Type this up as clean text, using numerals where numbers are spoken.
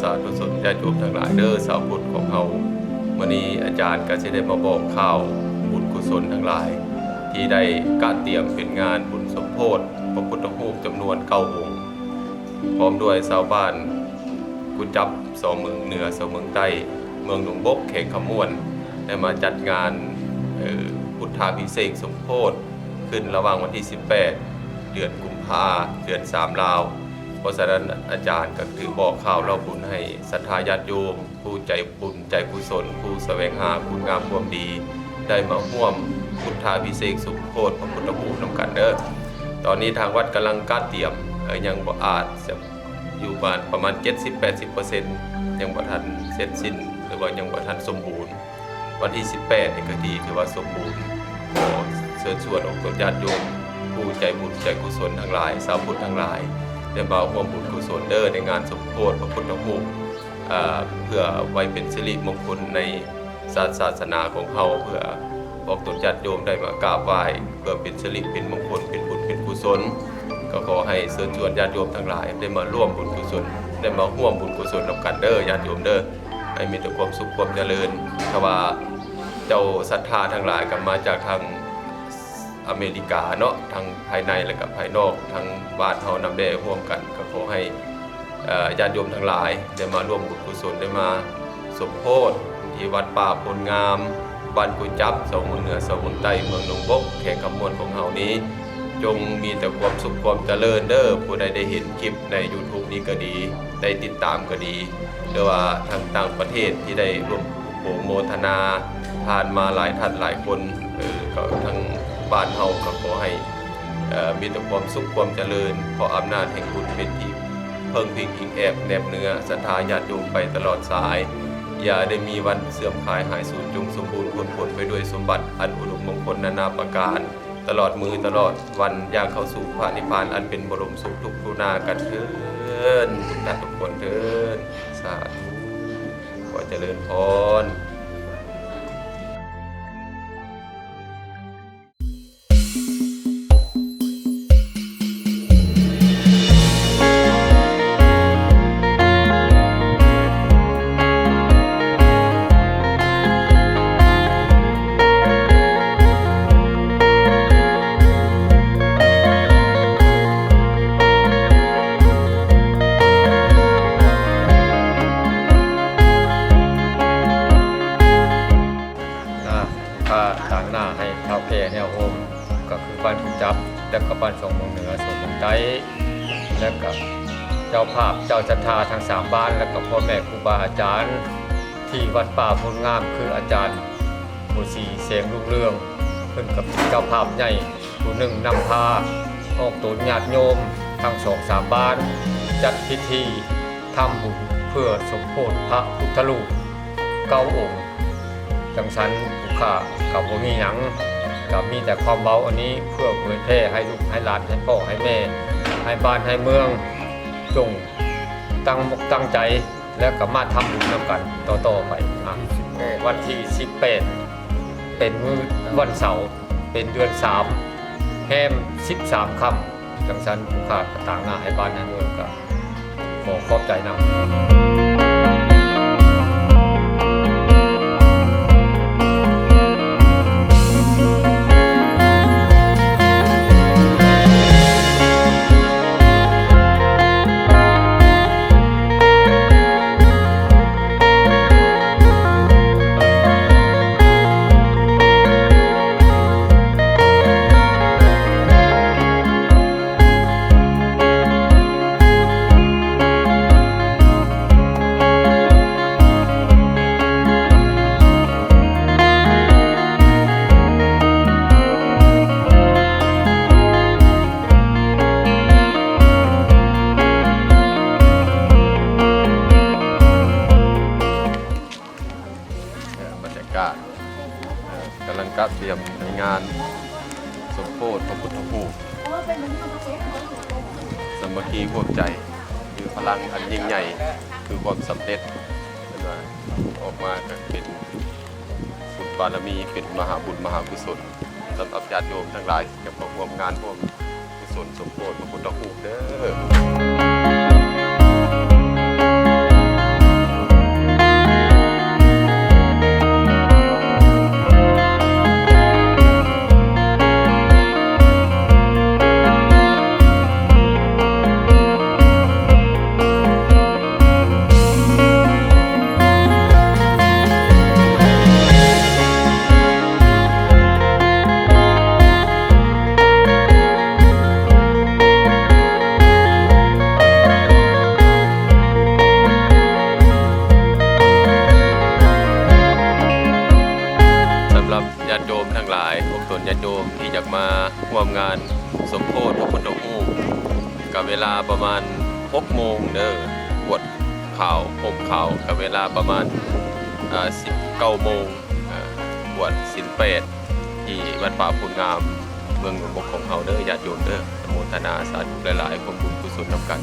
สาธุชนญาติโยมทั้งหลายเด้อชาวพุทธของเฮาวันนี้อาจารย์ก็จะได้มาบอกข่าวบุญกุศลทั้งหลายที่ได้กะเตรียมเป็นงานบุญสมโภชพระพุทธรูปจำนวน9องค์พร้อมด้วยชาวบ้านกุจับ2เมืองเหนือ2เมืองใต้เมืองหนองบกเขตขมวนได้มาจัดงานพุทธาภิเษกสมโภชขึ้นระหว่างวันที่18เดือนกุมภาเดือน3ลาวเพราะฉะนั้นอาจารย์ก็ถือบอกข่าวเล่าบุญให้ศรัทธาญาติโยมผู้ใจบุญใจกุศลผู้แสวงหาคุณงามความดีได้มาร่วมพุทธาภิเษกสมโภชพระพุทธรูปนำกันเด้อตอนนี้ทางวัดกำลังกะเตรียมยังบ่อาจจะอยู่ประมาณ 70-80% ยังบ่ทันเสร็จสิ้นหรือว่ายังบ่ทันสมบูรณ์วันที่18นี่ก็ดีถือว่าสมบูรณ์ขอเชิญชวนองค์ญาติโยมผู้ใจบุญใจกุศลทั้งหลายชาวพุทธทั้งหลายได้มาร่วมบุญกุศลเด้อในงานสมโภชพระพุทธรูปเพื่อไว้เป็นสิริมงคลในศาสนาของเฮาเพื่อบอกตนญาติโยมได้มากราบไหว้เพื่อเป็นสิริเป็นมงคลเป็นบุญเป็นกุศลก็ขอให้เชิญชวนญาติโยมทั้งหลายได้มาร่วมบุญกุศลได้มาร่วมบุญกุศลนำกันเด้อญาติโยมเด้อให้มีแต่ความสุขความเจริญเพราะว่าเจ้าศรัทธาทั้งหลายก็มาจากทางอเมริกาเนาะทั้งภายในและก็ภายนอกทั้งบ้านเฮานำได้ร่วมกันก็ขอให้ญาติโยมทั้งหลายได้มาร่วมบุญกุศลได้มาสมโภชที่วัดป่าพลงามบ้านกุจับ2เมืองเหนือ2เมืองใต้เมืองหนองบกแขกขมวนของเฮานี้จงมีแต่ความสุขความเจริญเด้อผู้ใดได้เห็นคลิปใน YouTube นี้ก็ดีได้ติดตามก็ดีหรือว่าทางต่างประเทศที่ได้ร่วมโปรโมทนาผ่านมาหลายท่านหลายคนก็ทั้งบ้านเฮาก็ขอให้มีแต่ความสุขความเจริญขออำนาจแห่งบุญเป็นที่เพิ่งพิงอิงแอบแนบเนื้อศรัทธาญาติโยมไปตลอดสายอย่าได้มีวันเสื่อมคลายหายสูญจงสมบูรณ์ผลไปด้วยสมบัติอันอุดมมงคลนานาประการตลอดมือตลอดวันย่างเข้าสู่พระนิพพานอันเป็นบรมสุขทุกทุนากันเถิดทุกท่านทุกคนเถิดสาธุขอเจริญพรต่างหน้าให้เท่าแก่แนวโฮมก็คือบ้านกุจับและก็บ้าน2เมืองเหนือ2เมืองใต้และก็เจ้าภาพเจ้าศรัทธาทั้ง3บ้านและก็พ่อแม่ครูบาอาจารย์ที่วัดป่าพลงามคืออาจารย์บุษีเสียงรุ่งเรืองเพิ่นกับเจ้าภาพใหญ่ผู้หนึ่งนำพาออกตูนญาติโยมทั้ง2-3บ้านจัดพิธีทำบุญเพื่อสมโภชพระพุทธรูป9องค์จังสันผู้ข้ากับบ่มีหยังกับมีแต่ความเบาอันนี้เพื่อเผยแพร่ให้ลูกให้หลานให้พ่อให้แม่ให้บ้านให้เมืองจงตั้งมกตั้งใจแล้วก็มาทำบุญนำกันต่อไปวันที่18เป็นมื้อวันเสาร์เป็นเดือน3แฮม13ค่ำจังสันผู้ข้าต่างหน้าให้บ้านให้เมืองก็ขอขอบใจนำกำลังกะเตรียมในงานสมโภชพระพุทธรูปสามัคคีร่วมใจคือพลังอันยิ่งใหญ่คือความสำเร็จออกมาเป็นบุญบารมีเป็นมหาบุญมหากุศลสำหรับญาติโยมทั้งหลายกับร่วมงานร่วมกุศลสมโภชพระพุทธรูปเด้อ ญาติโยมที่อยากมาร่วมงานสมโภชพระพุทธรูปกับเวลาประมาณ6 โมงเด้อบวชข่าวห่มข่าวกับเวลาประมาณ19 โมงบวชศีล8ที่วัดป่าพูนงามเมืองหลวงบกของเฮาเด้อญาติโยมเด้ออนุโมทนาสาธุหลายๆความบุญกุศลนำกัน